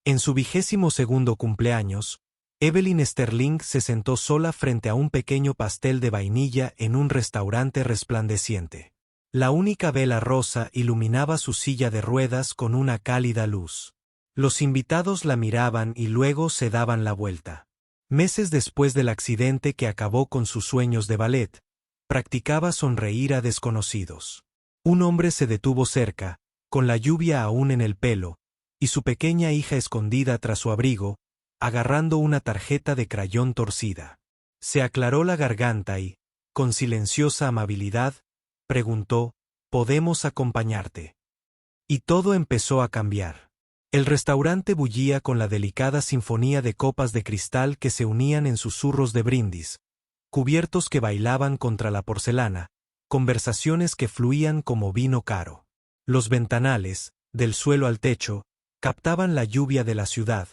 En su 22º cumpleaños, Evelyn Sterling se sentó sola frente a un pequeño pastel de vainilla en un restaurante resplandeciente. La única vela rosa iluminaba su silla de ruedas con una cálida luz. Los invitados la miraban y luego se daban la vuelta. Meses después del accidente que acabó con sus sueños de ballet, practicaba sonreír a desconocidos. Un hombre se detuvo cerca, con la lluvia aún en el pelo, y su pequeña hija escondida tras su abrigo, agarrando una tarjeta de crayón torcida. Se aclaró la garganta y, con silenciosa amabilidad, preguntó: ¿podemos acompañarte? Y todo empezó a cambiar. El restaurante bullía con la delicada sinfonía de copas de cristal que se unían en susurros de brindis, cubiertos que bailaban contra la porcelana, conversaciones que fluían como vino caro. Los ventanales, del suelo al techo, captaban la lluvia de la ciudad,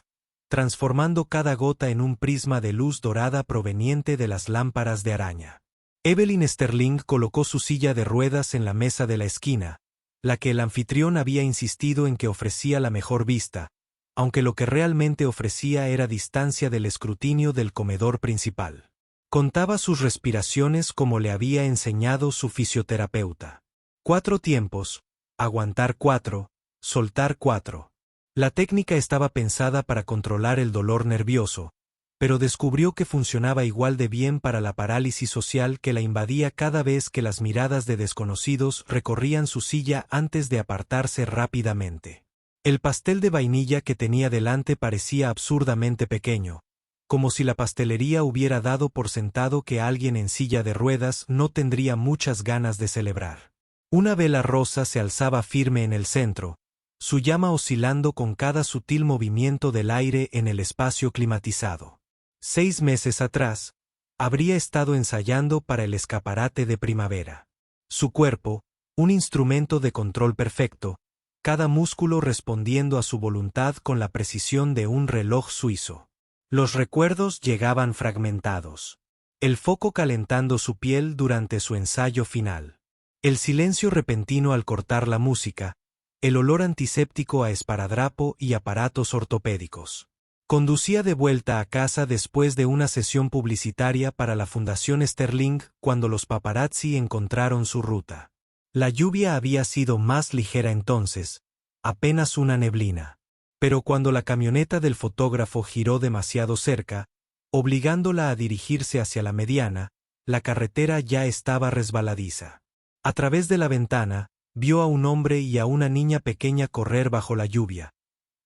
transformando cada gota en un prisma de luz dorada proveniente de las lámparas de araña. Evelyn Sterling colocó su silla de ruedas en la mesa de la esquina, la que el anfitrión había insistido en que ofrecía la mejor vista, aunque lo que realmente ofrecía era distancia del escrutinio del comedor principal. Contaba sus respiraciones como le había enseñado su fisioterapeuta. 4 tiempos, aguantar 4, soltar 4. La técnica estaba pensada para controlar el dolor nervioso, pero descubrió que funcionaba igual de bien para la parálisis social que la invadía cada vez que las miradas de desconocidos recorrían su silla antes de apartarse rápidamente. El pastel de vainilla que tenía delante parecía absurdamente pequeño, como si la pastelería hubiera dado por sentado que alguien en silla de ruedas no tendría muchas ganas de celebrar. Una vela rosa se alzaba firme en el centro, su llama oscilando con cada sutil movimiento del aire en el espacio climatizado. 6 meses atrás, habría estado ensayando para el escaparate de primavera. Su cuerpo, un instrumento de control perfecto, cada músculo respondiendo a su voluntad con la precisión de un reloj suizo. Los recuerdos llegaban fragmentados. El foco calentando su piel durante su ensayo final. El silencio repentino al cortar la música, el olor antiséptico a esparadrapo y aparatos ortopédicos. Conducía de vuelta a casa después de una sesión publicitaria para la Fundación Sterling cuando los paparazzi encontraron su ruta. La lluvia había sido más ligera entonces, apenas una neblina. Pero cuando la camioneta del fotógrafo giró demasiado cerca, obligándola a dirigirse hacia la mediana, la carretera ya estaba resbaladiza. A través de la ventana, vio a un hombre y a una niña pequeña correr bajo la lluvia.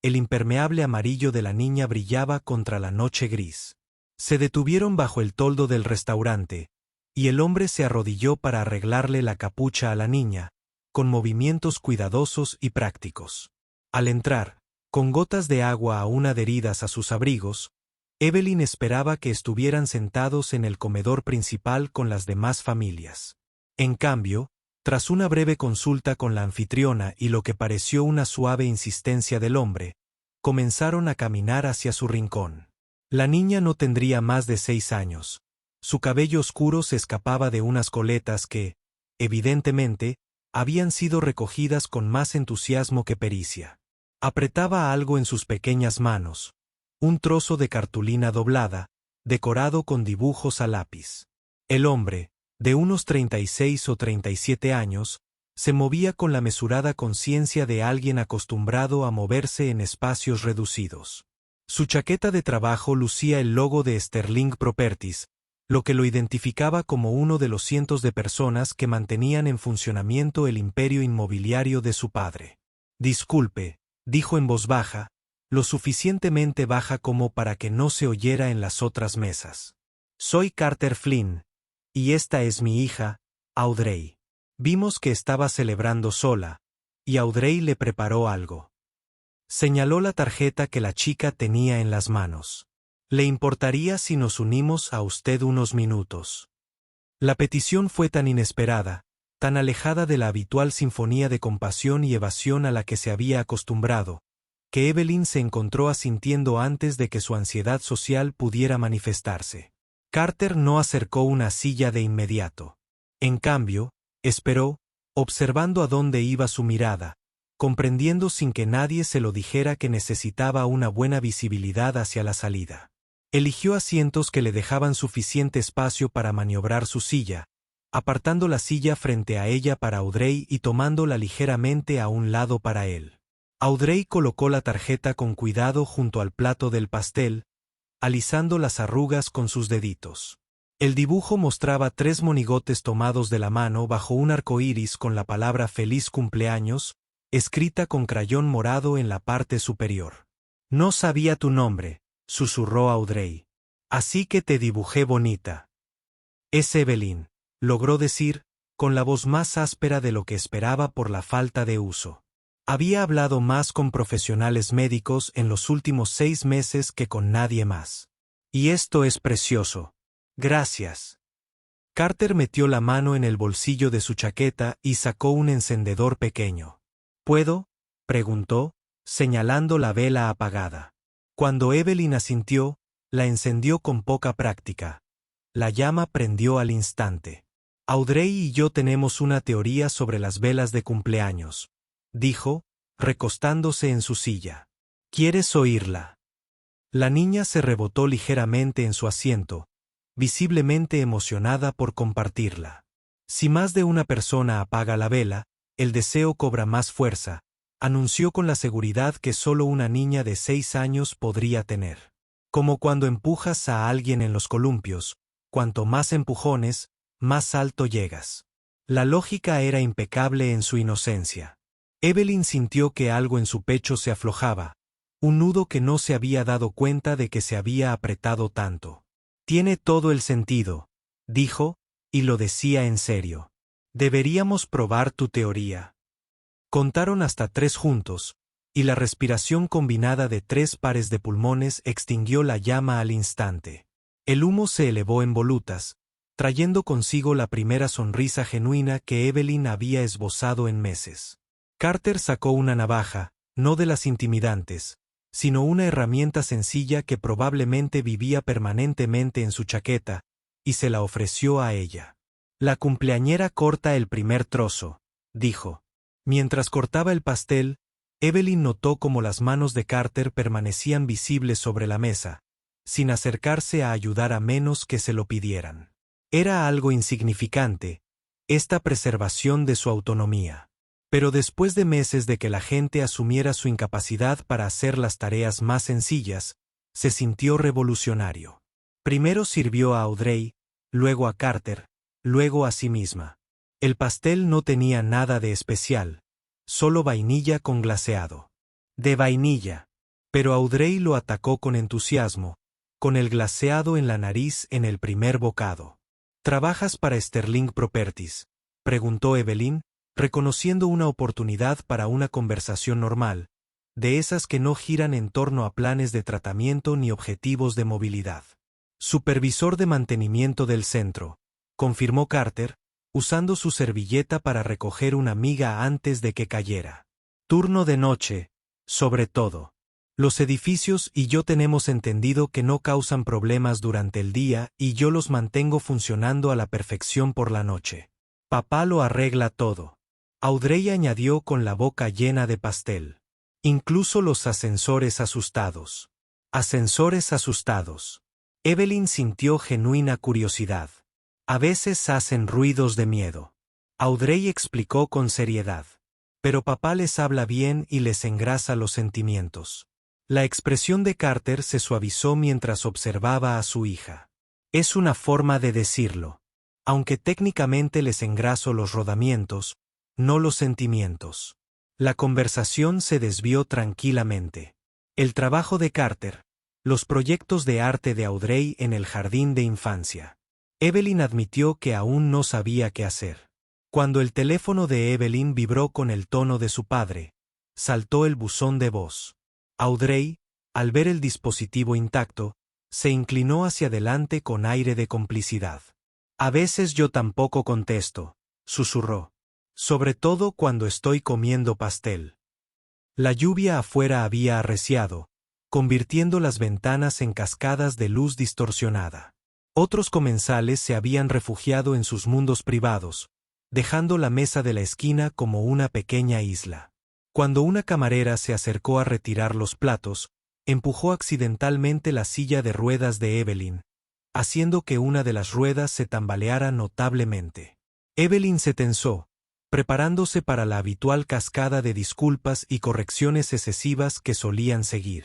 El impermeable amarillo de la niña brillaba contra la noche gris. Se detuvieron bajo el toldo del restaurante, y el hombre se arrodilló para arreglarle la capucha a la niña, con movimientos cuidadosos y prácticos. Al entrar, con gotas de agua aún adheridas a sus abrigos, Evelyn esperaba que estuvieran sentados en el comedor principal con las demás familias. En cambio, tras una breve consulta con la anfitriona y lo que pareció una suave insistencia del hombre, comenzaron a caminar hacia su rincón. La niña no tendría más de 6 años. Su cabello oscuro se escapaba de unas coletas que, evidentemente, habían sido recogidas con más entusiasmo que pericia. Apretaba algo en sus pequeñas manos, un trozo de cartulina doblada, decorado con dibujos a lápiz. El hombre, de unos 36 o 37 años, se movía con la mesurada conciencia de alguien acostumbrado a moverse en espacios reducidos. Su chaqueta de trabajo lucía el logo de Sterling Properties, lo que lo identificaba como uno de los cientos de personas que mantenían en funcionamiento el imperio inmobiliario de su padre. «Disculpe», dijo en voz baja, lo suficientemente baja como para que no se oyera en las otras mesas. «Soy Carter Flynn. Y esta es mi hija, Audrey». Vimos que estaba celebrando sola, y Audrey le preparó algo. Señaló la tarjeta que la chica tenía en las manos. «¿Le importaría si nos unimos a usted unos minutos?». La petición fue tan inesperada, tan alejada de la habitual sinfonía de compasión y evasión a la que se había acostumbrado, que Evelyn se encontró asintiendo antes de que su ansiedad social pudiera manifestarse. Carter no acercó una silla de inmediato. En cambio, esperó, observando a dónde iba su mirada, comprendiendo sin que nadie se lo dijera que necesitaba una buena visibilidad hacia la salida. Eligió asientos que le dejaban suficiente espacio para maniobrar su silla, apartando la silla frente a ella para Audrey y tomándola ligeramente a un lado para él. Audrey colocó la tarjeta con cuidado junto al plato del pastel, alisando las arrugas con sus deditos. El dibujo mostraba 3 monigotes tomados de la mano bajo un arco iris con la palabra Feliz cumpleaños, escrita con crayón morado en la parte superior. No sabía tu nombre, susurró Audrey. Así que te dibujé bonita. Es Evelyn, logró decir, con la voz más áspera de lo que esperaba por la falta de uso. Había hablado más con profesionales médicos en los últimos 6 meses que con nadie más. Y esto es precioso. Gracias. Carter metió la mano en el bolsillo de su chaqueta y sacó un encendedor pequeño. ¿Puedo?, preguntó, señalando la vela apagada. Cuando Evelyn asintió, la encendió con poca práctica. La llama prendió al instante. Audrey y yo tenemos una teoría sobre las velas de cumpleaños, dijo, recostándose en su silla. ¿Quieres oírla? La niña se rebotó ligeramente en su asiento, visiblemente emocionada por compartirla. Si más de una persona apaga la vela, el deseo cobra más fuerza, anunció con la seguridad que solo una niña de 6 años podría tener. Como cuando empujas a alguien en los columpios, cuanto más empujones, más alto llegas. La lógica era impecable en su inocencia. Evelyn sintió que algo en su pecho se aflojaba, un nudo que no se había dado cuenta de que se había apretado tanto. Tiene todo el sentido, dijo, y lo decía en serio. Deberíamos probar tu teoría. Contaron hasta 3 juntos, y la respiración combinada de 3 pares de pulmones extinguió la llama al instante. El humo se elevó en volutas, trayendo consigo la primera sonrisa genuina que Evelyn había esbozado en meses. Carter sacó una navaja, no de las intimidantes, sino una herramienta sencilla que probablemente vivía permanentemente en su chaqueta, y se la ofreció a ella. La cumpleañera corta el primer trozo, dijo. Mientras cortaba el pastel, Evelyn notó cómo las manos de Carter permanecían visibles sobre la mesa, sin acercarse a ayudar a menos que se lo pidieran. Era algo insignificante, esta preservación de su autonomía. Pero después de meses de que la gente asumiera su incapacidad para hacer las tareas más sencillas, se sintió revolucionario. Primero sirvió a Audrey, luego a Carter, luego a sí misma. El pastel no tenía nada de especial, solo vainilla con glaseado. De vainilla. Pero Audrey lo atacó con entusiasmo, con el glaseado en la nariz en el primer bocado. ¿Trabajas para Sterling Properties?, preguntó Evelyn, reconociendo una oportunidad para una conversación normal, de esas que no giran en torno a planes de tratamiento ni objetivos de movilidad. Supervisor de mantenimiento del centro, confirmó Carter, usando su servilleta para recoger una miga antes de que cayera. Turno de noche, sobre todo. Los edificios y yo tenemos entendido que no causan problemas durante el día y yo los mantengo funcionando a la perfección por la noche. Papá lo arregla todo. Audrey añadió con la boca llena de pastel. Incluso los ascensores asustados. Ascensores asustados. Evelyn sintió genuina curiosidad. A veces hacen ruidos de miedo. Audrey explicó con seriedad. Pero papá les habla bien y les engrasa los sentimientos. La expresión de Carter se suavizó mientras observaba a su hija. Es una forma de decirlo. Aunque técnicamente les engraso los rodamientos, no los sentimientos. La conversación se desvió tranquilamente. El trabajo de Carter, los proyectos de arte de Audrey en el jardín de infancia. Evelyn admitió que aún no sabía qué hacer. Cuando el teléfono de Evelyn vibró con el tono de su padre, saltó el buzón de voz. Audrey, al ver el dispositivo intacto, se inclinó hacia adelante con aire de complicidad. A veces yo tampoco contesto, susurró. Sobre todo cuando estoy comiendo pastel. La lluvia afuera había arreciado, convirtiendo las ventanas en cascadas de luz distorsionada. Otros comensales se habían refugiado en sus mundos privados, dejando la mesa de la esquina como una pequeña isla. Cuando una camarera se acercó a retirar los platos, empujó accidentalmente la silla de ruedas de Evelyn, haciendo que una de las ruedas se tambaleara notablemente. Evelyn se tensó, preparándose para la habitual cascada de disculpas y correcciones excesivas que solían seguir.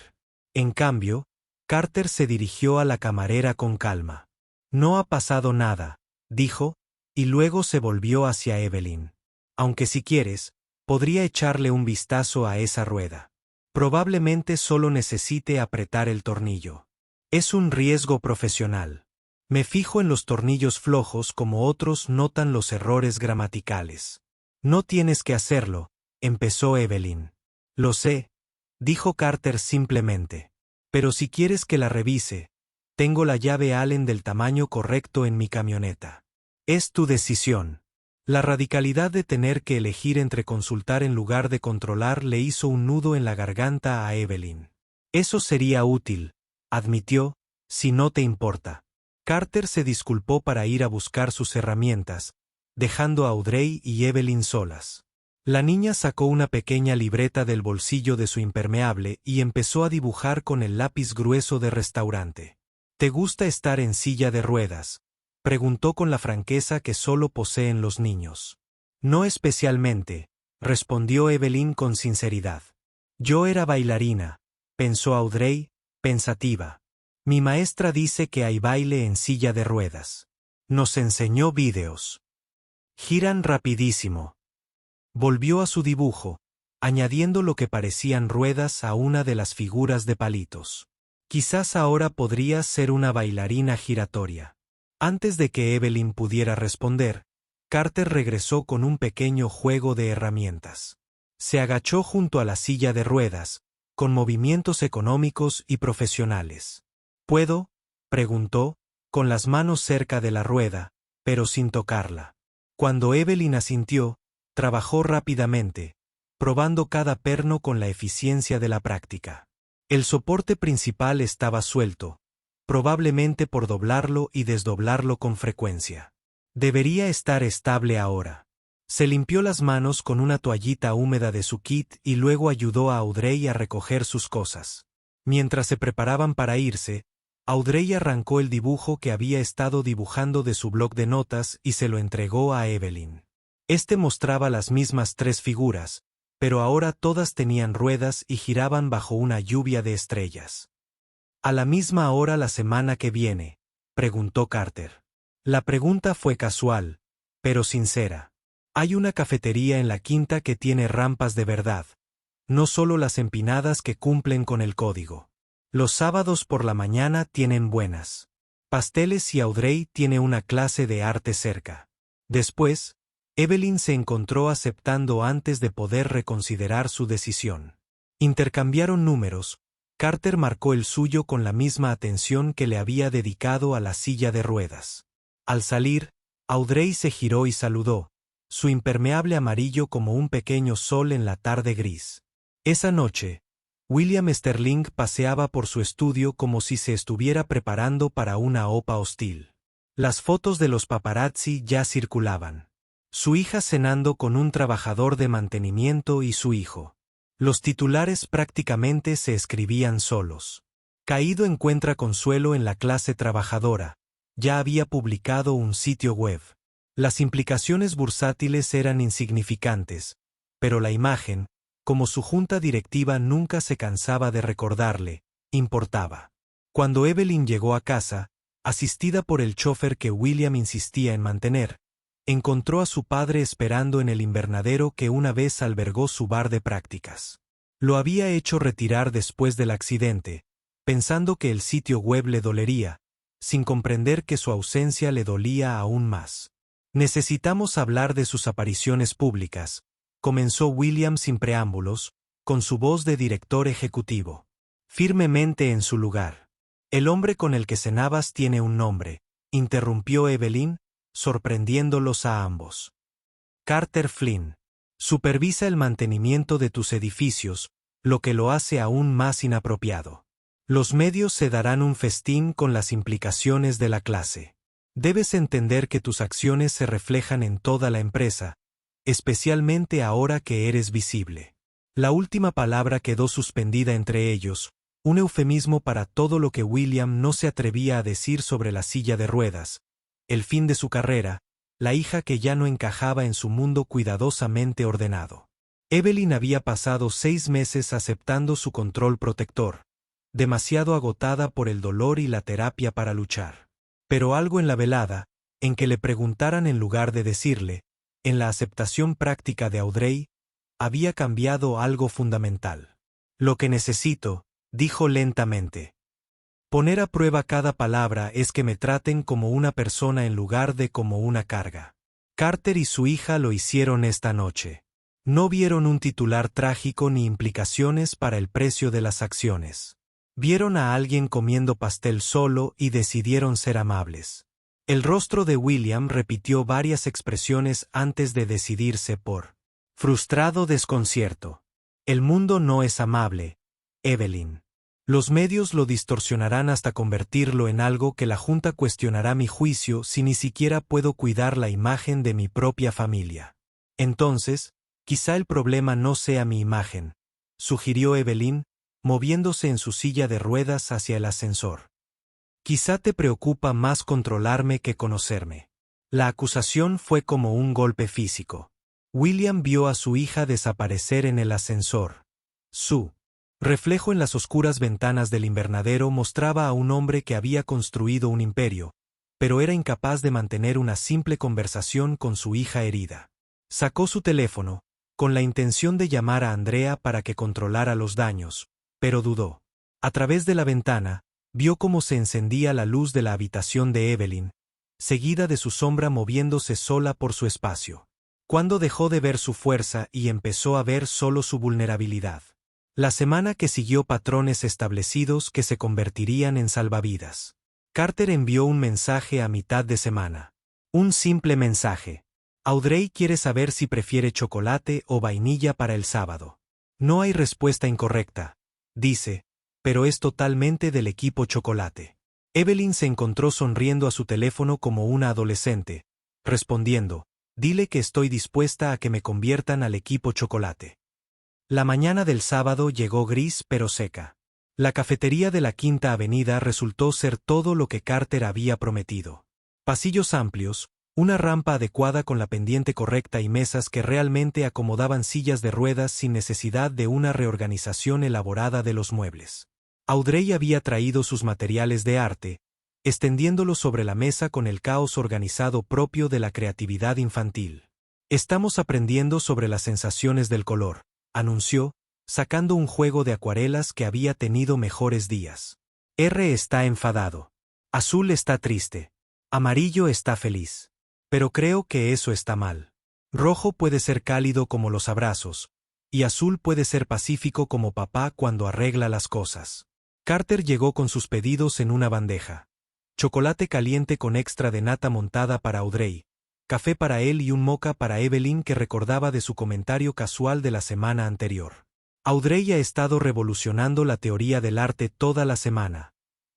En cambio, Carter se dirigió a la camarera con calma. «No ha pasado nada», dijo, y luego se volvió hacia Evelyn. «Aunque si quieres, podría echarle un vistazo a esa rueda. Probablemente solo necesite apretar el tornillo. Es un riesgo profesional. Me fijo en los tornillos flojos como otros notan los errores gramaticales». «No tienes que hacerlo», empezó Evelyn. «Lo sé», dijo Carter simplemente. «Pero si quieres que la revise, tengo la llave Allen del tamaño correcto en mi camioneta. Es tu decisión». La radicalidad de tener que elegir entre consultar en lugar de controlar le hizo un nudo en la garganta a Evelyn. «Eso sería útil», admitió, «si no te importa». Carter se disculpó para ir a buscar sus herramientas, dejando a Audrey y Evelyn solas. La niña sacó una pequeña libreta del bolsillo de su impermeable y empezó a dibujar con el lápiz grueso de restaurante. «¿Te gusta estar en silla de ruedas?», preguntó con la franqueza que solo poseen los niños. «No especialmente», respondió Evelyn con sinceridad. «Yo era bailarina», pensó Audrey, pensativa. «Mi maestra dice que hay baile en silla de ruedas. Nos enseñó vídeos. Giran rapidísimo». Volvió a su dibujo, añadiendo lo que parecían ruedas a una de las figuras de palitos. «Quizás ahora podrías ser una bailarina giratoria». Antes de que Evelyn pudiera responder, Carter regresó con un pequeño juego de herramientas. Se agachó junto a la silla de ruedas, con movimientos económicos y profesionales. «¿Puedo?», preguntó, con las manos cerca de la rueda, pero sin tocarla. Cuando Evelyn asintió, trabajó rápidamente, probando cada perno con la eficiencia de la práctica. El soporte principal estaba suelto, probablemente por doblarlo y desdoblarlo con frecuencia. Debería estar estable ahora. Se limpió las manos con una toallita húmeda de su kit y luego ayudó a Audrey a recoger sus cosas. Mientras se preparaban para irse, Audrey arrancó el dibujo que había estado dibujando de su bloc de notas y se lo entregó a Evelyn. Este mostraba las mismas 3 figuras, pero ahora todas tenían ruedas y giraban bajo una lluvia de estrellas. «¿A la misma hora la semana que viene?», preguntó Carter. La pregunta fue casual, pero sincera. «Hay una cafetería en la quinta que tiene rampas de verdad, no solo las empinadas que cumplen con el código. Los sábados por la mañana tienen buenas pasteles y Audrey tiene una clase de arte cerca». Después, Evelyn se encontró aceptando antes de poder reconsiderar su decisión. Intercambiaron números. Carter marcó el suyo con la misma atención que le había dedicado a la silla de ruedas. Al salir, Audrey se giró y saludó, su impermeable amarillo como un pequeño sol en la tarde gris. Esa noche, William Sterling paseaba por su estudio como si se estuviera preparando para una OPA hostil. Las fotos de los paparazzi ya circulaban. Su hija cenando con un trabajador de mantenimiento y su hijo. Los titulares prácticamente se escribían solos. Caído encuentra consuelo en la clase trabajadora. Ya había publicado un sitio web. Las implicaciones bursátiles eran insignificantes, pero la imagen, como su junta directiva nunca se cansaba de recordarle, importaba. Cuando Evelyn llegó a casa, asistida por el chofer que William insistía en mantener, encontró a su padre esperando en el invernadero que una vez albergó su bar de prácticas. Lo había hecho retirar después del accidente, pensando que el sitio web le dolería, sin comprender que su ausencia le dolía aún más. «Necesitamos hablar de sus apariciones públicas», comenzó William sin preámbulos, con su voz de director ejecutivo. Firmemente en su lugar. «El hombre con el que cenabas tiene un nombre», interrumpió Evelyn, sorprendiéndolos a ambos. «Carter Flynn. Supervisa el mantenimiento de tus edificios, lo que lo hace aún más inapropiado. Los medios se darán un festín con las implicaciones de la clase. Debes entender que tus acciones se reflejan en toda la empresa, especialmente ahora que eres visible. La última palabra quedó suspendida entre ellos, un eufemismo para todo lo que William no se atrevía a decir sobre la silla de ruedas, el fin de su carrera, la hija que ya no encajaba en su mundo cuidadosamente ordenado. Evelyn había pasado 6 meses aceptando su control protector, demasiado agotada por el dolor y la terapia para luchar. Pero algo en la velada, en que le preguntaran en lugar de decirle, en la aceptación práctica de Audrey, había cambiado algo fundamental. Lo que necesito, dijo lentamente. Poner a prueba cada palabra es que me traten como una persona en lugar de como una carga. Carter y su hija lo hicieron esta noche. No vieron un titular trágico ni implicaciones para el precio de las acciones. Vieron a alguien comiendo pastel solo y decidieron ser amables. El rostro de William repitió varias expresiones antes de decidirse por frustrado desconcierto. El mundo no es amable, Evelyn. Los medios lo distorsionarán hasta convertirlo en algo que la Junta cuestionará mi juicio si ni siquiera puedo cuidar la imagen de mi propia familia. Entonces, quizá el problema no sea mi imagen, sugirió Evelyn, moviéndose en su silla de ruedas hacia el ascensor. Quizá te preocupa más controlarme que conocerme. La acusación fue como un golpe físico. William vio a su hija desaparecer en el ascensor. Su reflejo en las oscuras ventanas del invernadero mostraba a un hombre que había construido un imperio, pero era incapaz de mantener una simple conversación con su hija herida. Sacó su teléfono, con la intención de llamar a Andrea para que controlara los daños, pero dudó. A través de la ventana, vio cómo se encendía la luz de la habitación de Evelyn, seguida de su sombra moviéndose sola por su espacio. Cuando dejó de ver su fuerza y empezó a ver solo su vulnerabilidad. La semana que siguió patrones establecidos que se convertirían en salvavidas. Carter envió un mensaje a mitad de semana. Un simple mensaje. Audrey quiere saber si prefiere chocolate o vainilla para el sábado. No hay respuesta incorrecta, dice, pero es totalmente del equipo chocolate. Evelyn se encontró sonriendo a su teléfono como una adolescente, respondiendo, dile que estoy dispuesta a que me conviertan al equipo chocolate. La mañana del sábado llegó gris pero seca. La cafetería de la Quinta Avenida resultó ser todo lo que Carter había prometido. Pasillos amplios, una rampa adecuada con la pendiente correcta y mesas que realmente acomodaban sillas de ruedas sin necesidad de una reorganización elaborada de los muebles. Audrey había traído sus materiales de arte, extendiéndolos sobre la mesa con el caos organizado propio de la creatividad infantil. Estamos aprendiendo sobre las sensaciones del color, anunció, sacando un juego de acuarelas que había tenido mejores días. R está enfadado. Azul está triste. Amarillo está feliz. Pero creo que eso está mal. Rojo puede ser cálido como los abrazos, y azul puede ser pacífico como papá cuando arregla las cosas. Carter llegó con sus pedidos en una bandeja. Chocolate caliente con extra de nata montada para Audrey, café para él y un mocha para Evelyn que recordaba de su comentario casual de la semana anterior. Audrey ha estado revolucionando la teoría del arte toda la semana,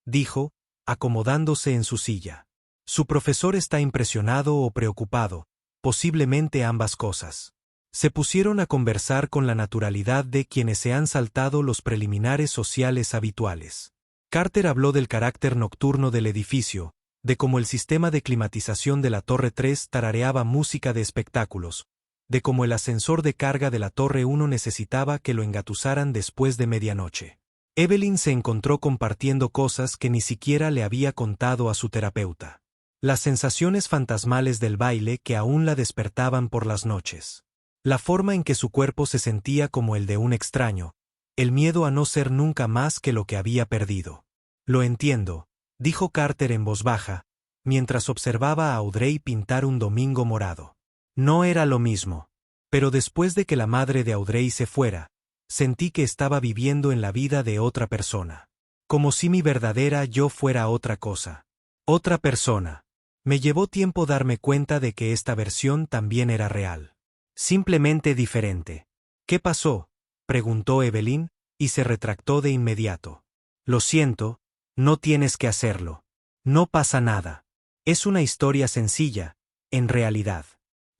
dijo, acomodándose en su silla. Su profesor está impresionado o preocupado, posiblemente ambas cosas. Se pusieron a conversar con la naturalidad de quienes se han saltado los preliminares sociales habituales. Carter habló del carácter nocturno del edificio, de cómo el sistema de climatización de la Torre 3 tarareaba música de espectáculos, de cómo el ascensor de carga de la Torre 1 necesitaba que lo engatusaran después de medianoche. Evelyn se encontró compartiendo cosas que ni siquiera le había contado a su terapeuta. Las sensaciones fantasmales del baile que aún la despertaban por las noches. La forma en que su cuerpo se sentía como el de un extraño, el miedo a no ser nunca más que lo que había perdido. Lo entiendo, dijo Carter en voz baja, mientras observaba a Audrey pintar un domingo morado. No era lo mismo. Pero después de que la madre de Audrey se fuera, sentí que estaba viviendo en la vida de otra persona. Como si mi verdadera yo fuera otra cosa. Otra persona. Me llevó tiempo darme cuenta de que esta versión también era real. Simplemente diferente. ¿Qué pasó?, preguntó Evelyn, y se retractó de inmediato. Lo siento, no tienes que hacerlo. No pasa nada. Es una historia sencilla, en realidad.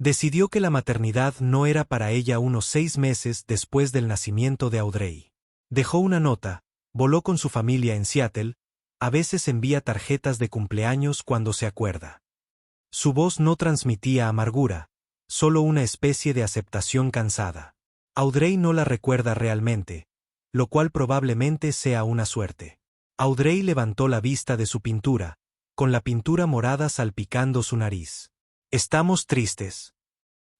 Decidió que la maternidad no era para ella unos 6 meses después del nacimiento de Audrey. Dejó una nota, voló con su familia en Seattle, a veces envía tarjetas de cumpleaños cuando se acuerda. Su voz no transmitía amargura, solo una especie de aceptación cansada. Audrey no la recuerda realmente, lo cual probablemente sea una suerte. Audrey levantó la vista de su pintura, con la pintura morada salpicando su nariz. Estamos tristes.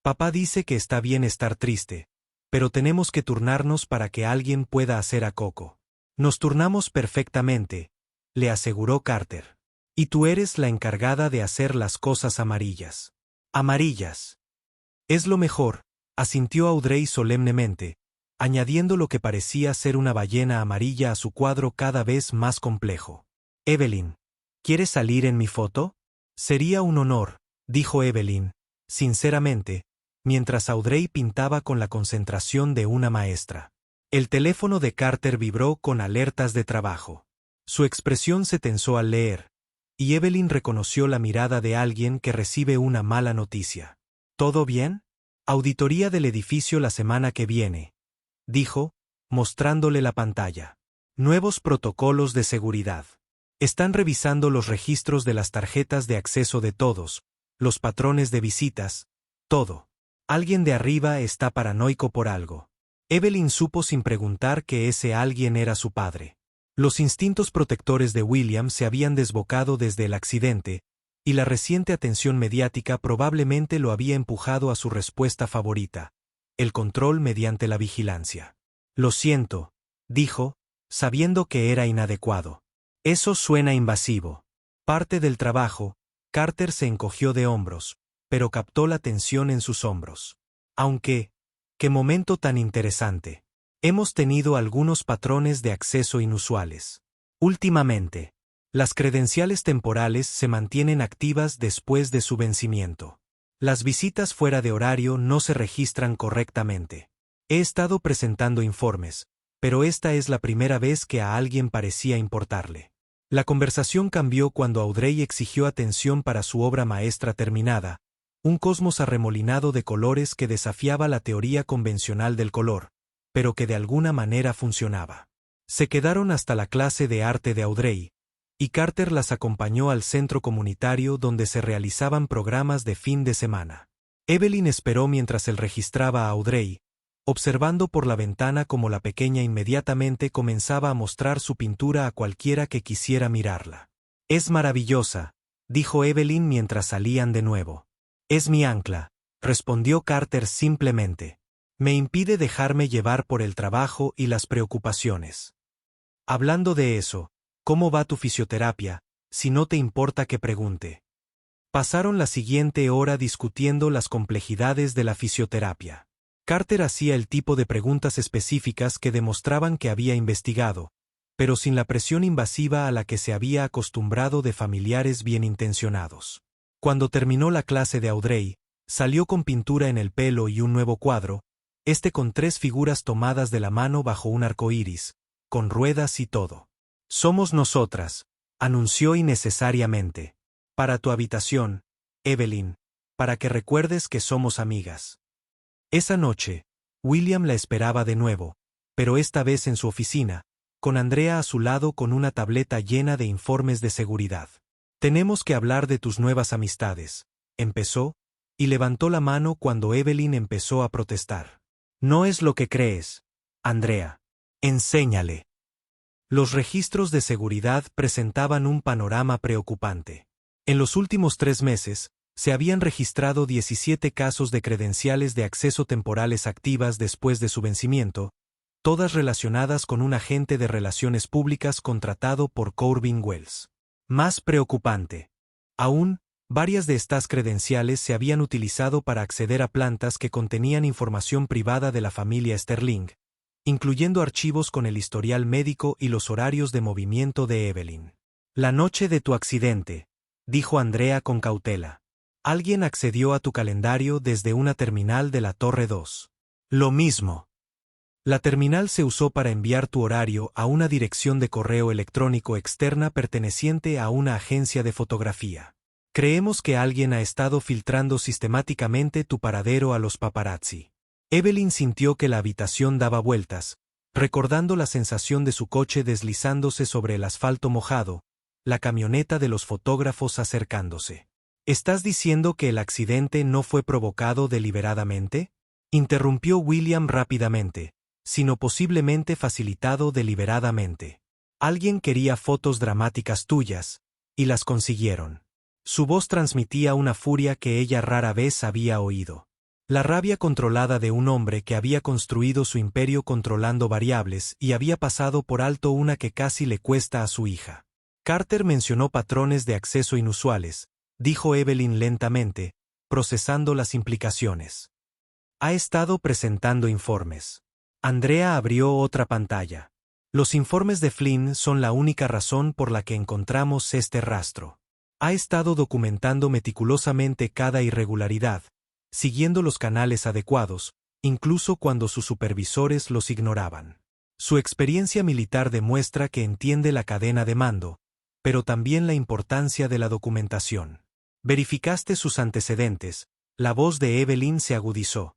Papá dice que está bien estar triste, pero tenemos que turnarnos para que alguien pueda hacer a Coco. Nos turnamos perfectamente, le aseguró Carter. Y tú eres la encargada de hacer las cosas amarillas. Amarillas. Es lo mejor, asintió Audrey solemnemente, añadiendo lo que parecía ser una ballena amarilla a su cuadro cada vez más complejo. Evelyn, ¿quieres salir en mi foto? Sería un honor, dijo Evelyn, sinceramente, mientras Audrey pintaba con la concentración de una maestra. El teléfono de Carter vibró con alertas de trabajo. Su expresión se tensó al leer, y Evelyn reconoció la mirada de alguien que recibe una mala noticia. ¿Todo bien? Auditoría del edificio la semana que viene, dijo, mostrándole la pantalla. Nuevos protocolos de seguridad. Están revisando los registros de las tarjetas de acceso de todos, los patrones de visitas, todo. Alguien de arriba está paranoico por algo. Evelyn supo sin preguntar que ese alguien era su padre. Los instintos protectores de William se habían desbocado desde el accidente, y la reciente atención mediática probablemente lo había empujado a su respuesta favorita, el control mediante la vigilancia. Lo siento, dijo, sabiendo que era inadecuado. Eso suena invasivo. Parte del trabajo, Carter se encogió de hombros, pero captó la tensión en sus hombros. Aunque, qué momento tan interesante. Hemos tenido algunos patrones de acceso inusuales. Últimamente, las credenciales temporales se mantienen activas después de su vencimiento. Las visitas fuera de horario no se registran correctamente. He estado presentando informes, pero esta es la primera vez que a alguien parecía importarle. La conversación cambió cuando Audrey exigió atención para su obra maestra terminada, un cosmos arremolinado de colores que desafiaba la teoría convencional del color, pero que de alguna manera funcionaba. Se quedaron hasta la clase de arte de Audrey, y Carter las acompañó al centro comunitario donde se realizaban programas de fin de semana. Evelyn esperó mientras él registraba a Audrey, observando por la ventana cómo la pequeña inmediatamente comenzaba a mostrar su pintura a cualquiera que quisiera mirarla. Es maravillosa, dijo Evelyn mientras salían de nuevo. Es mi ancla, respondió Carter simplemente. Me impide dejarme llevar por el trabajo y las preocupaciones. Hablando de eso, ¿cómo va tu fisioterapia, si no te importa que pregunte? Pasaron la siguiente hora discutiendo las complejidades de la fisioterapia. Carter hacía el tipo de preguntas específicas que demostraban que había investigado, pero sin la presión invasiva a la que se había acostumbrado de familiares bien intencionados. Cuando terminó la clase de Audrey, salió con pintura en el pelo y un nuevo cuadro, con 3 figuras tomadas de la mano bajo un arco iris, con ruedas y todo. Somos nosotras, anunció innecesariamente. Para tu habitación, Evelyn, para que recuerdes que somos amigas. Esa noche, William la esperaba de nuevo, pero esta vez en su oficina, con Andrea a su lado con una tableta llena de informes de seguridad. Tenemos que hablar de tus nuevas amistades, empezó, y levantó la mano cuando Evelyn empezó a protestar. No es lo que crees, Andrea. Enséñale. Los registros de seguridad presentaban un panorama preocupante. En los últimos 3 meses, se habían registrado 17 casos de credenciales de acceso temporales activas después de su vencimiento, todas relacionadas con un agente de relaciones públicas contratado por Corbin Wells. Más preocupante aún, varias de estas credenciales se habían utilizado para acceder a plantas que contenían información privada de la familia Sterling, incluyendo archivos con el historial médico y los horarios de movimiento de Evelyn. La noche de tu accidente, dijo Andrea con cautela. Alguien accedió a tu calendario desde una terminal de la Torre 2. Lo mismo. La terminal se usó para enviar tu horario a una dirección de correo electrónico externa perteneciente a una agencia de fotografía. Creemos que alguien ha estado filtrando sistemáticamente tu paradero a los paparazzi. Evelyn sintió que la habitación daba vueltas, recordando la sensación de su coche deslizándose sobre el asfalto mojado, la camioneta de los fotógrafos acercándose. ¿Estás diciendo que el accidente no fue provocado deliberadamente? Interrumpió William rápidamente, sino posiblemente facilitado deliberadamente. Alguien quería fotos dramáticas tuyas, y las consiguieron. Su voz transmitía una furia que ella rara vez había oído. La rabia controlada de un hombre que había construido su imperio controlando variables y había pasado por alto una que casi le cuesta a su hija. Carter mencionó patrones de acceso inusuales, dijo Evelyn lentamente, procesando las implicaciones. Ha estado presentando informes. Andrea abrió otra pantalla. Los informes de Flynn son la única razón por la que encontramos este rastro. Ha estado documentando meticulosamente cada irregularidad, siguiendo los canales adecuados, incluso cuando sus supervisores los ignoraban. Su experiencia militar demuestra que entiende la cadena de mando, pero también la importancia de la documentación. Verificaste sus antecedentes. La voz de Evelyn se agudizó.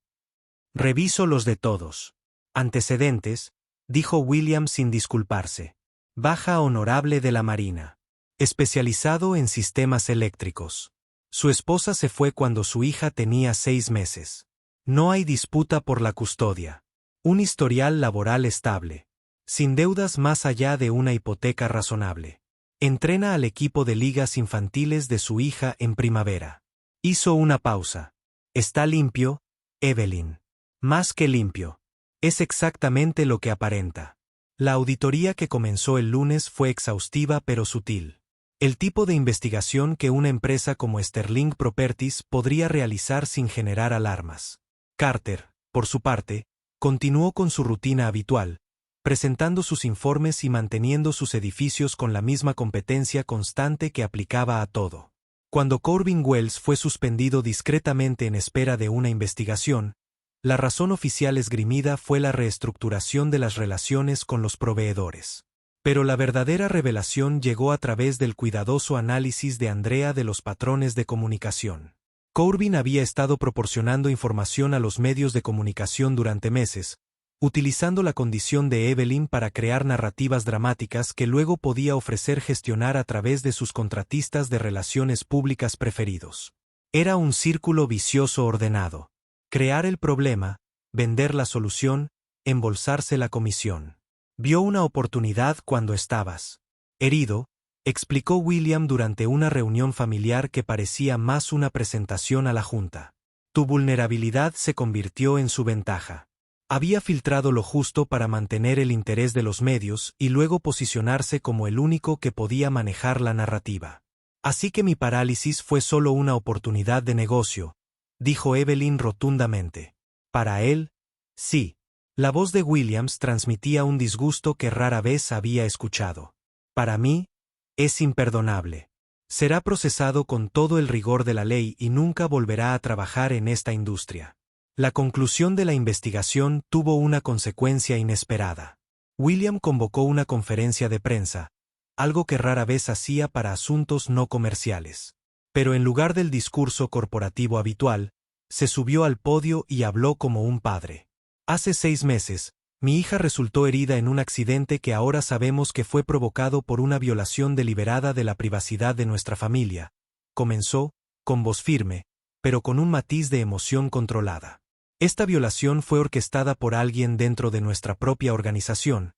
Reviso los de todos. Antecedentes, dijo William sin disculparse. Baja honorable de la Marina. Especializado en sistemas eléctricos. Su esposa se fue cuando su hija tenía 6 meses. No hay disputa por la custodia. Un historial laboral estable. Sin deudas más allá de una hipoteca razonable. Entrena al equipo de ligas infantiles de su hija en primavera. Hizo una pausa. ¿Está limpio, Evelyn? Más que limpio. Es exactamente lo que aparenta. La auditoría que comenzó el lunes fue exhaustiva pero sutil. El tipo de investigación que una empresa como Sterling Properties podría realizar sin generar alarmas. Carter, por su parte, continuó con su rutina habitual, presentando sus informes y manteniendo sus edificios con la misma competencia constante que aplicaba a todo. Cuando Corbin Wells fue suspendido discretamente en espera de una investigación, la razón oficial esgrimida fue la reestructuración de las relaciones con los proveedores. Pero la verdadera revelación llegó a través del cuidadoso análisis de Andrea de los patrones de comunicación. Corbin había estado proporcionando información a los medios de comunicación durante meses, utilizando la condición de Evelyn para crear narrativas dramáticas que luego podía ofrecer gestionar a través de sus contratistas de relaciones públicas preferidos. Era un círculo vicioso ordenado. Crear el problema, vender la solución, embolsarse la comisión. Vio una oportunidad cuando estabas herido, explicó William durante una reunión familiar que parecía más una presentación a la junta. Tu vulnerabilidad se convirtió en su ventaja. Había filtrado lo justo para mantener el interés de los medios y luego posicionarse como el único que podía manejar la narrativa. Así que mi parálisis fue solo una oportunidad de negocio, dijo Evelyn rotundamente. Para él, sí. La voz de Williams transmitía un disgusto que rara vez había escuchado. Para mí, es imperdonable. Será procesado con todo el rigor de la ley y nunca volverá a trabajar en esta industria. La conclusión de la investigación tuvo una consecuencia inesperada. William convocó una conferencia de prensa, algo que rara vez hacía para asuntos no comerciales. Pero en lugar del discurso corporativo habitual, se subió al podio y habló como un padre. Hace 6 meses, mi hija resultó herida en un accidente que ahora sabemos que fue provocado por una violación deliberada de la privacidad de nuestra familia. Comenzó, con voz firme, pero con un matiz de emoción controlada. Esta violación fue orquestada por alguien dentro de nuestra propia organización,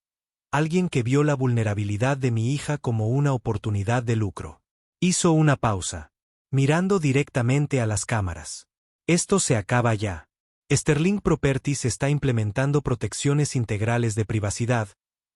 alguien que vio la vulnerabilidad de mi hija como una oportunidad de lucro. Hizo una pausa, mirando directamente a las cámaras. Esto se acaba ya. Sterling Properties está implementando protecciones integrales de privacidad,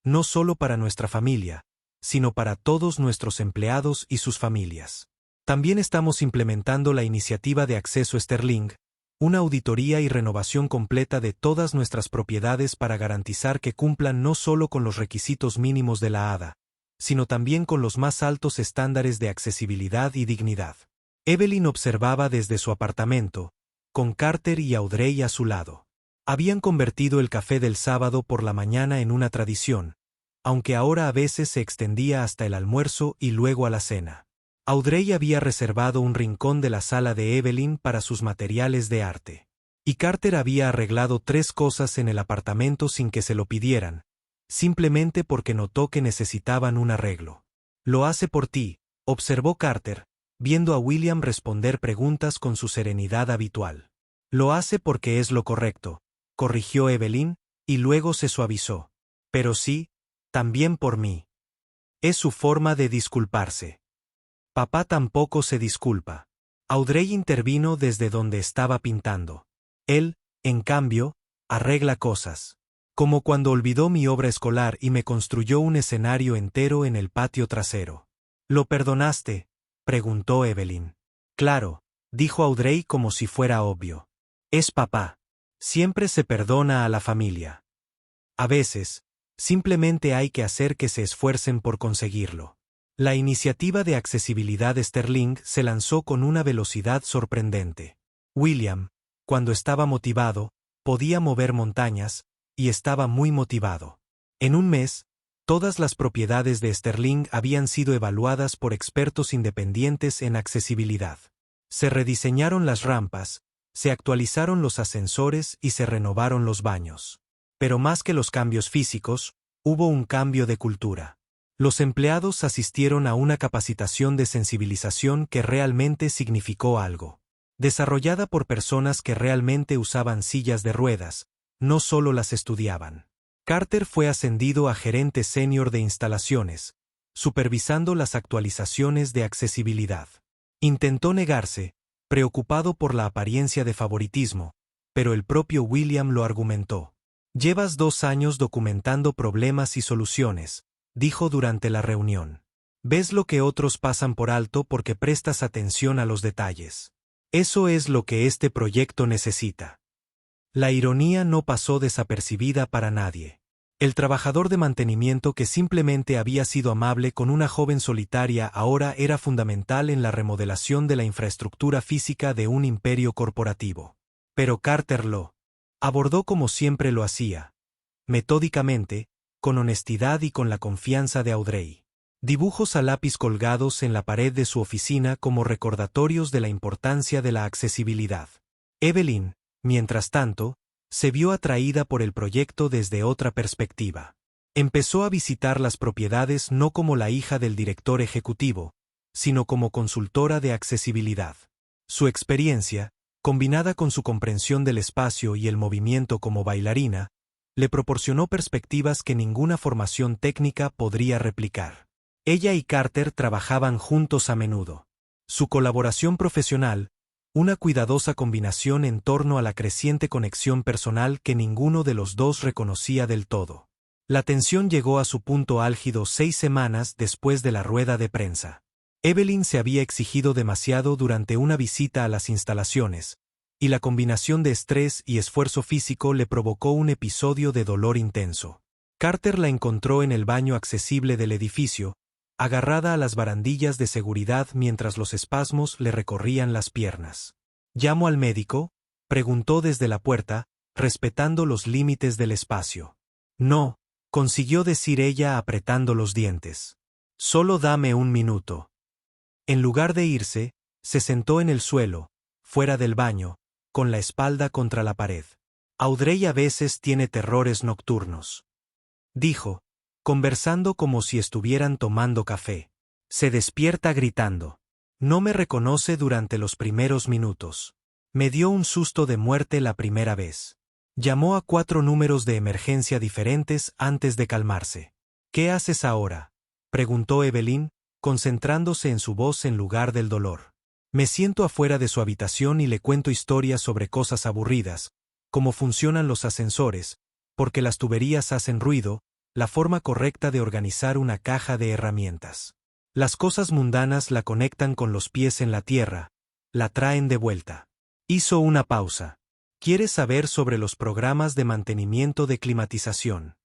no solo para nuestra familia, sino para todos nuestros empleados y sus familias. También estamos implementando la iniciativa de acceso Sterling, una auditoría y renovación completa de todas nuestras propiedades para garantizar que cumplan no solo con los requisitos mínimos de la ADA, sino también con los más altos estándares de accesibilidad y dignidad. Evelyn observaba desde su apartamento, con Carter y Audrey a su lado. Habían convertido el café del sábado por la mañana en una tradición, aunque ahora a veces se extendía hasta el almuerzo y luego a la cena. Audrey había reservado un rincón de la sala de Evelyn para sus materiales de arte. Y Carter había arreglado 3 cosas en el apartamento sin que se lo pidieran, simplemente porque notó que necesitaban un arreglo. «Lo hace por ti», observó Carter, viendo a William responder preguntas con su serenidad habitual. «Lo hace porque es lo correcto», corrigió Evelyn, y luego se suavizó. «Pero sí, también por mí». Es su forma de disculparse. Papá tampoco se disculpa. Audrey intervino desde donde estaba pintando. Él, en cambio, arregla cosas. Como cuando olvidó mi obra escolar y me construyó un escenario entero en el patio trasero. ¿Lo perdonaste?, preguntó Evelyn. Claro, dijo Audrey como si fuera obvio. Es papá. Siempre se perdona a la familia. A veces, simplemente hay que hacer que se esfuercen por conseguirlo. La iniciativa de accesibilidad Sterling se lanzó con una velocidad sorprendente. William, cuando estaba motivado, podía mover montañas, y estaba muy motivado. En un mes, todas las propiedades de Sterling habían sido evaluadas por expertos independientes en accesibilidad. Se rediseñaron las rampas, se actualizaron los ascensores y se renovaron los baños. Pero más que los cambios físicos, hubo un cambio de cultura. Los empleados asistieron a una capacitación de sensibilización que realmente significó algo. Desarrollada por personas que realmente usaban sillas de ruedas, no solo las estudiaban. Carter fue ascendido a gerente senior de instalaciones, supervisando las actualizaciones de accesibilidad. Intentó negarse, preocupado por la apariencia de favoritismo, pero el propio William lo argumentó. «Llevas 2 años documentando problemas y soluciones», dijo durante la reunión. «Ves lo que otros pasan por alto porque prestas atención a los detalles. Eso es lo que este proyecto necesita». La ironía no pasó desapercibida para nadie. El trabajador de mantenimiento que simplemente había sido amable con una joven solitaria ahora era fundamental en la remodelación de la infraestructura física de un imperio corporativo. Pero Carter lo abordó como siempre lo hacía, metódicamente, con honestidad y con la confianza de Audrey. Dibujos a lápiz colgados en la pared de su oficina como recordatorios de la importancia de la accesibilidad. Evelyn, mientras tanto, se vio atraída por el proyecto desde otra perspectiva. Empezó a visitar las propiedades no como la hija del director ejecutivo, sino como consultora de accesibilidad. Su experiencia, combinada con su comprensión del espacio y el movimiento como bailarina, le proporcionó perspectivas que ninguna formación técnica podría replicar. Ella y Carter trabajaban juntos a menudo. Su colaboración profesional, una cuidadosa combinación en torno a la creciente conexión personal que ninguno de los dos reconocía del todo. La tensión llegó a su punto álgido 6 semanas después de la rueda de prensa. Evelyn se había exigido demasiado durante una visita a las instalaciones, y la combinación de estrés y esfuerzo físico le provocó un episodio de dolor intenso. Carter la encontró en el baño accesible del edificio, agarrada a las barandillas de seguridad mientras los espasmos le recorrían las piernas. «¿Llamo al médico?», preguntó desde la puerta, respetando los límites del espacio. «No», consiguió decir ella apretando los dientes. «Solo dame un minuto». En lugar de irse, se sentó en el suelo, fuera del baño, con la espalda contra la pared. «Audrey a veces tiene terrores nocturnos», dijo, conversando como si estuvieran tomando café. «Se despierta gritando. No me reconoce durante los primeros minutos. Me dio un susto de muerte la primera vez. Llamó a 4 números de emergencia diferentes antes de calmarse». «¿Qué haces ahora?», preguntó Evelyn, concentrándose en su voz en lugar del dolor. «Me siento afuera de su habitación y le cuento historias sobre cosas aburridas, cómo funcionan los ascensores, porque las tuberías hacen ruido, la forma correcta de organizar una caja de herramientas. Las cosas mundanas la conectan con los pies en la tierra, la traen de vuelta». Hizo una pausa. «¿Quieres saber sobre los programas de mantenimiento de climatización?».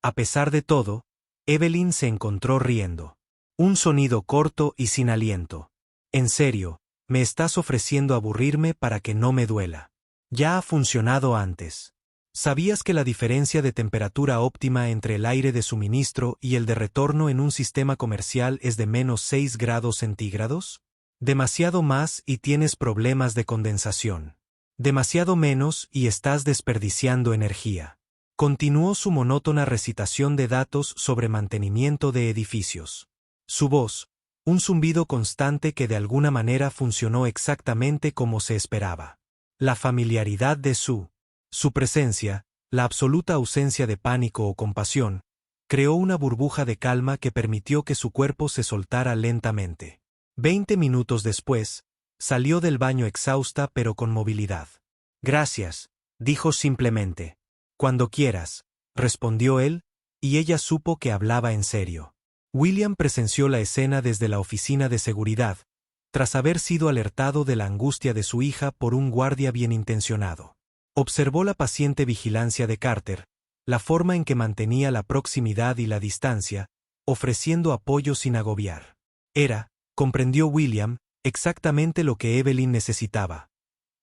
A pesar de todo, Evelyn se encontró riendo. Un sonido corto y sin aliento. «¿En serio, me estás ofreciendo aburrirme para que no me duela? Ya ha funcionado antes». ¿Sabías que la diferencia de temperatura óptima entre el aire de suministro y el de retorno en un sistema comercial es de -6 grados centígrados? Demasiado más y tienes problemas de condensación. Demasiado menos y estás desperdiciando energía. Continuó su monótona recitación de datos sobre mantenimiento de edificios. Su voz, un zumbido constante que de alguna manera funcionó exactamente como se esperaba. La familiaridad de su presencia, la absoluta ausencia de pánico o compasión, creó una burbuja de calma que permitió que su cuerpo se soltara lentamente. 20 minutos después, salió del baño exhausta pero con movilidad. Gracias, dijo simplemente. Cuando quieras, respondió él, y ella supo que hablaba en serio. William presenció la escena desde la oficina de seguridad, tras haber sido alertado de la angustia de su hija por un guardia bien intencionado. Observó la paciente vigilancia de Carter, la forma en que mantenía la proximidad y la distancia, ofreciendo apoyo sin agobiar. Era, comprendió William, exactamente lo que Evelyn necesitaba.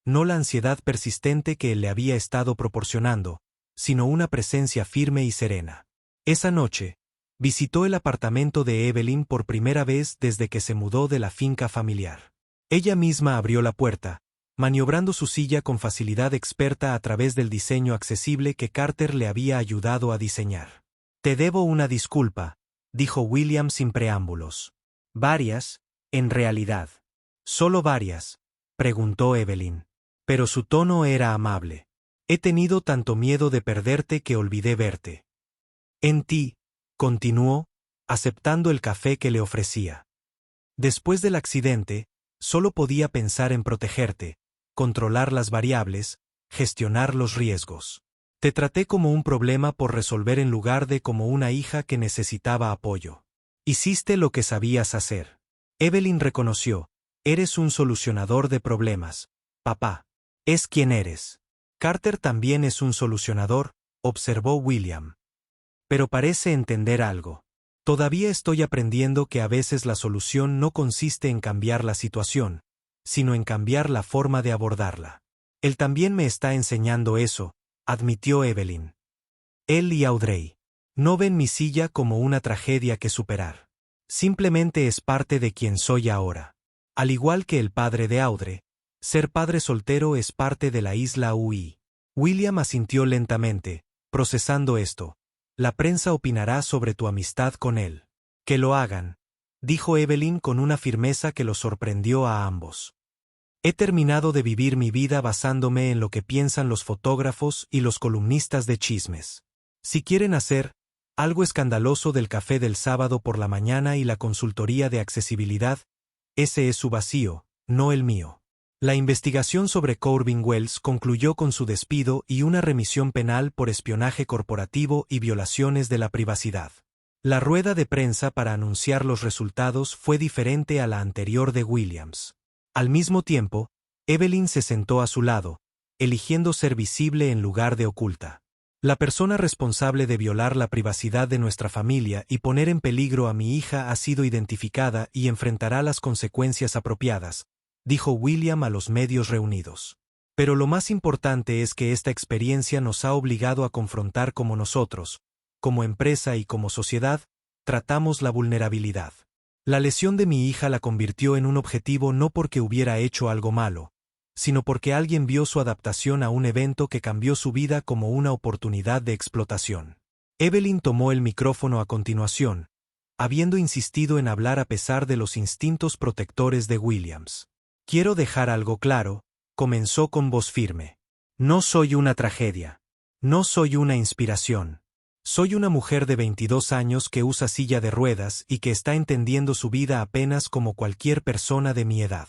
No la ansiedad persistente que él le había estado proporcionando, sino una presencia firme y serena. Esa noche, visitó el apartamento de Evelyn por primera vez desde que se mudó de la finca familiar. Ella misma abrió la puerta, maniobrando su silla con facilidad experta a través del diseño accesible que Carter le había ayudado a diseñar. «Te debo una disculpa», dijo William sin preámbulos. «Varias, en realidad». «¿Solo varias?», preguntó Evelyn. Pero su tono era amable. «He tenido tanto miedo de perderte que olvidé verte». «En ti», continuó, aceptando el café que le ofrecía. «Después del accidente, solo podía pensar en protegerte, controlar las variables, gestionar los riesgos. Te traté como un problema por resolver en lugar de como una hija que necesitaba apoyo. Hiciste lo que sabías hacer». Evelyn reconoció. «Eres un solucionador de problemas, papá. Es quien eres». «Carter también es un solucionador», observó William. «Pero parece entender algo. Todavía estoy aprendiendo que a veces la solución no consiste en cambiar la situación, sino en cambiar la forma de abordarla». «Él también me está enseñando eso», admitió Evelyn. «Él y Audrey. No ven mi silla como una tragedia que superar. Simplemente es parte de quien soy ahora. Al igual que el padre de Audrey, ser padre soltero es parte de la isla UI». William asintió lentamente, procesando esto. «La prensa opinará sobre tu amistad con él». «Que lo hagan», dijo Evelyn con una firmeza que los sorprendió a ambos. «He terminado de vivir mi vida basándome en lo que piensan los fotógrafos y los columnistas de chismes. Si quieren hacer algo escandaloso del café del sábado por la mañana y la consultoría de accesibilidad, ese es su vacío, no el mío». La investigación sobre Corbin Wells concluyó con su despido y una remisión penal por espionaje corporativo y violaciones de la privacidad. La rueda de prensa para anunciar los resultados fue diferente a la anterior de Williams. Al mismo tiempo, Evelyn se sentó a su lado, eligiendo ser visible en lugar de oculta. «La persona responsable de violar la privacidad de nuestra familia y poner en peligro a mi hija ha sido identificada y enfrentará las consecuencias apropiadas», dijo William a los medios reunidos. «Pero lo más importante es que esta experiencia nos ha obligado a confrontar cómo nosotros, como empresa y como sociedad, tratamos la vulnerabilidad. La lesión de mi hija la convirtió en un objetivo no porque hubiera hecho algo malo, sino porque alguien vio su adaptación a un evento que cambió su vida como una oportunidad de explotación». Evelyn tomó el micrófono a continuación, habiendo insistido en hablar a pesar de los instintos protectores de Williams. «Quiero dejar algo claro», comenzó con voz firme. «No soy una tragedia. No soy una inspiración. Soy una mujer de 22 años que usa silla de ruedas y que está entendiendo su vida apenas como cualquier persona de mi edad.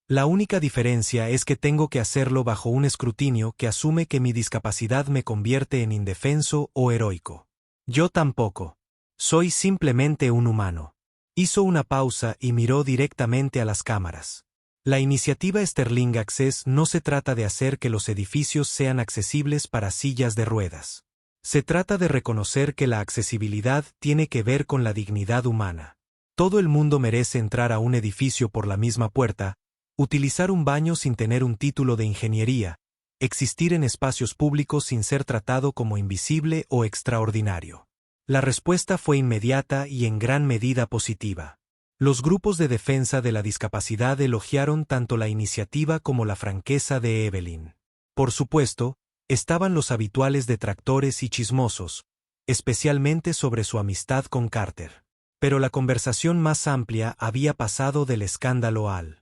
La única diferencia es que tengo que hacerlo bajo un escrutinio que asume que mi discapacidad me convierte en indefenso o heroico. Yo tampoco. Soy simplemente un humano». Hizo una pausa y miró directamente a las cámaras. «La iniciativa Sterling Access no se trata de hacer que los edificios sean accesibles para sillas de ruedas. Se trata de reconocer que la accesibilidad tiene que ver con la dignidad humana. Todo el mundo merece entrar a un edificio por la misma puerta, utilizar un baño sin tener un título de ingeniería, existir en espacios públicos sin ser tratado como invisible o extraordinario. La respuesta fue inmediata y en gran medida positiva. Los grupos de defensa de la discapacidad elogiaron tanto la iniciativa como la franqueza de Evelyn. Por supuesto, estaban los habituales detractores y chismosos, especialmente sobre su amistad con Carter. Pero la conversación más amplia había pasado del escándalo al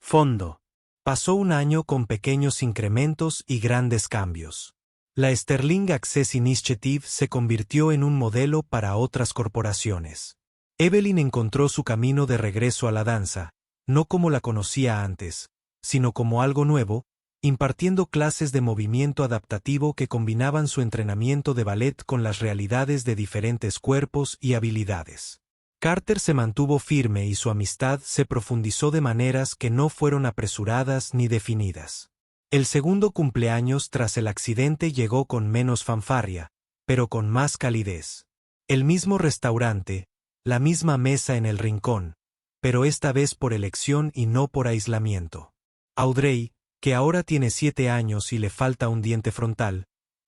fondo. Pasó un año con pequeños incrementos y grandes cambios. La Sterling Access Initiative se convirtió en un modelo para otras corporaciones. Evelyn encontró su camino de regreso a la danza, no como la conocía antes, sino como algo nuevo, impartiendo clases de movimiento adaptativo que combinaban su entrenamiento de ballet con las realidades de diferentes cuerpos y habilidades. Carter se mantuvo firme y su amistad se profundizó de maneras que no fueron apresuradas ni definidas. El segundo cumpleaños tras el accidente llegó con menos fanfarria, pero con más calidez. El mismo restaurante, la misma mesa en el rincón, pero esta vez por elección y no por aislamiento. Audrey, que ahora tiene 7 años y le falta un diente frontal,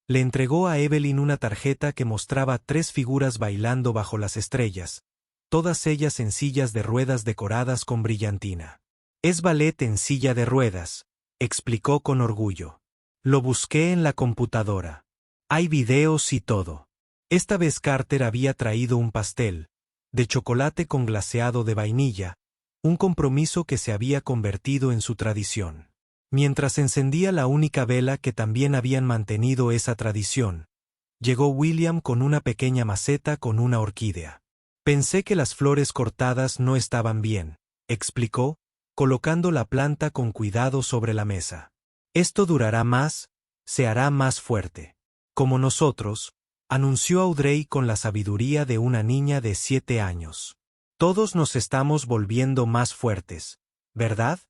le entregó a Evelyn una tarjeta que mostraba 3 figuras bailando bajo las estrellas, todas ellas en sillas de ruedas decoradas con brillantina. Es ballet en silla de ruedas, explicó con orgullo. Lo busqué en la computadora. Hay videos y todo. Esta vez Carter había traído un pastel, de chocolate con glaseado de vainilla, un compromiso que se había convertido en su tradición. Mientras encendía la única vela que también habían mantenido esa tradición, llegó William con una pequeña maceta con una orquídea. Pensé que las flores cortadas no estaban bien, explicó, colocando la planta con cuidado sobre la mesa. Esto durará más, se hará más fuerte. Como nosotros, anunció Audrey con la sabiduría de una niña de 7 años. Todos nos estamos volviendo más fuertes, ¿verdad?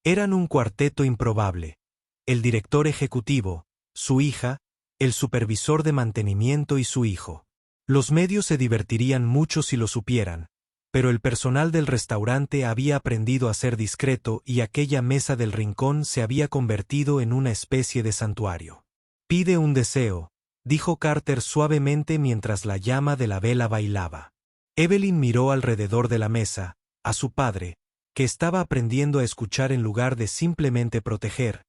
Eran un cuarteto improbable. El director ejecutivo, su hija, el supervisor de mantenimiento y su hijo. Los medios se divertirían mucho si lo supieran, pero el personal del restaurante había aprendido a ser discreto y aquella mesa del rincón se había convertido en una especie de santuario. Pide un deseo, dijo Carter suavemente mientras la llama de la vela bailaba. Evelyn miró alrededor de la mesa, a su padre, que estaba aprendiendo a escuchar en lugar de simplemente proteger,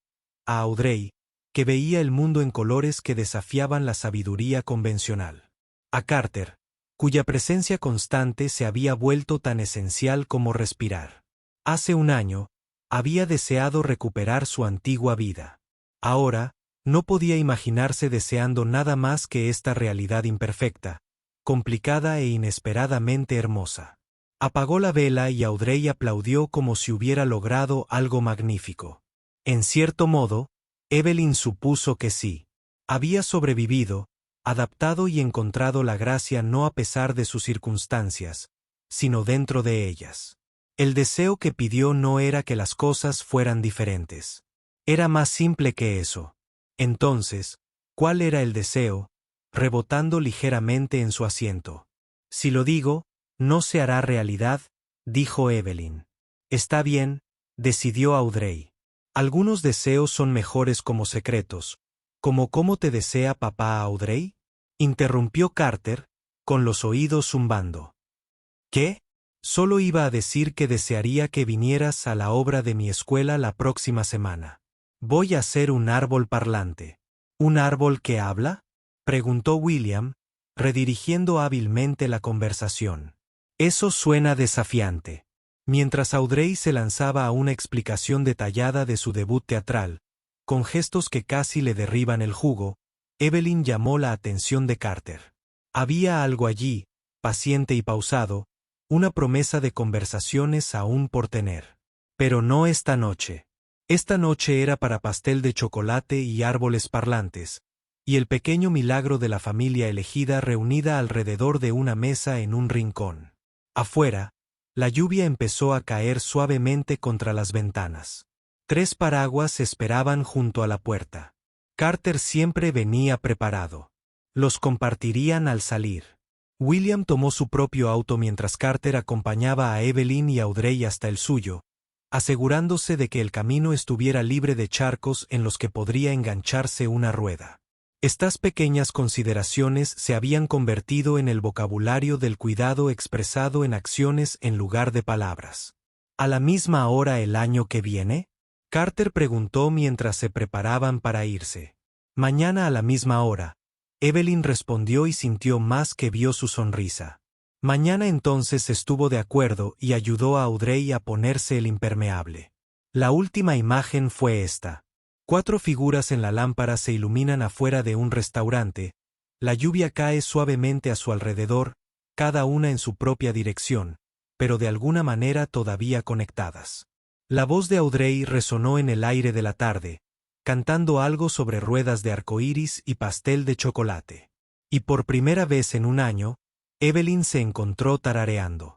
a Audrey, que veía el mundo en colores que desafiaban la sabiduría convencional, a Carter, cuya presencia constante se había vuelto tan esencial como respirar. Hace un año, había deseado recuperar su antigua vida. Ahora, no podía imaginarse deseando nada más que esta realidad imperfecta, complicada e inesperadamente hermosa. Apagó la vela y Audrey aplaudió como si hubiera logrado algo magnífico. En cierto modo, Evelyn supuso que sí. Había sobrevivido, adaptado y encontrado la gracia no a pesar de sus circunstancias, sino dentro de ellas. El deseo que pidió no era que las cosas fueran diferentes. Era más simple que eso. Entonces, ¿cuál era el deseo? Rebotando ligeramente en su asiento. Si lo digo, no se hará realidad, dijo Evelyn. Está bien, decidió Audrey. Algunos deseos son mejores como secretos, como cómo te desea papá Audrey, interrumpió Carter, con los oídos zumbando. ¿Qué? Solo iba a decir que desearía que vinieras a la obra de mi escuela la próxima semana. Voy a ser un árbol parlante. ¿Un árbol que habla? Preguntó William, redirigiendo hábilmente la conversación. Eso suena desafiante. Mientras Audrey se lanzaba a una explicación detallada de su debut teatral, con gestos que casi le derriban el jugo, Evelyn llamó la atención de Carter. Había algo allí, paciente y pausado, una promesa de conversaciones aún por tener. Pero no esta noche. Esta noche era para pastel de chocolate y árboles parlantes, y el pequeño milagro de la familia elegida reunida alrededor de una mesa en un rincón. Afuera, la lluvia empezó a caer suavemente contra las ventanas. 3 paraguas esperaban junto a la puerta. Carter siempre venía preparado. Los compartirían al salir. William tomó su propio auto mientras Carter acompañaba a Evelyn y Audrey hasta el suyo, asegurándose de que el camino estuviera libre de charcos en los que podría engancharse una rueda. Estas pequeñas consideraciones se habían convertido en el vocabulario del cuidado expresado en acciones en lugar de palabras. ¿A la misma hora el año que viene? Carter preguntó mientras se preparaban para irse. Mañana a la misma hora. Evelyn respondió y sintió más que vio su sonrisa. Mañana entonces estuvo de acuerdo y ayudó a Audrey a ponerse el impermeable. La última imagen fue esta. 4 figuras en la lámpara se iluminan afuera de un restaurante. La lluvia cae suavemente a su alrededor, cada una en su propia dirección, pero de alguna manera todavía conectadas. La voz de Audrey resonó en el aire de la tarde, cantando algo sobre ruedas de arcoíris y pastel de chocolate. Y por primera vez en un año, Evelyn se encontró tarareando.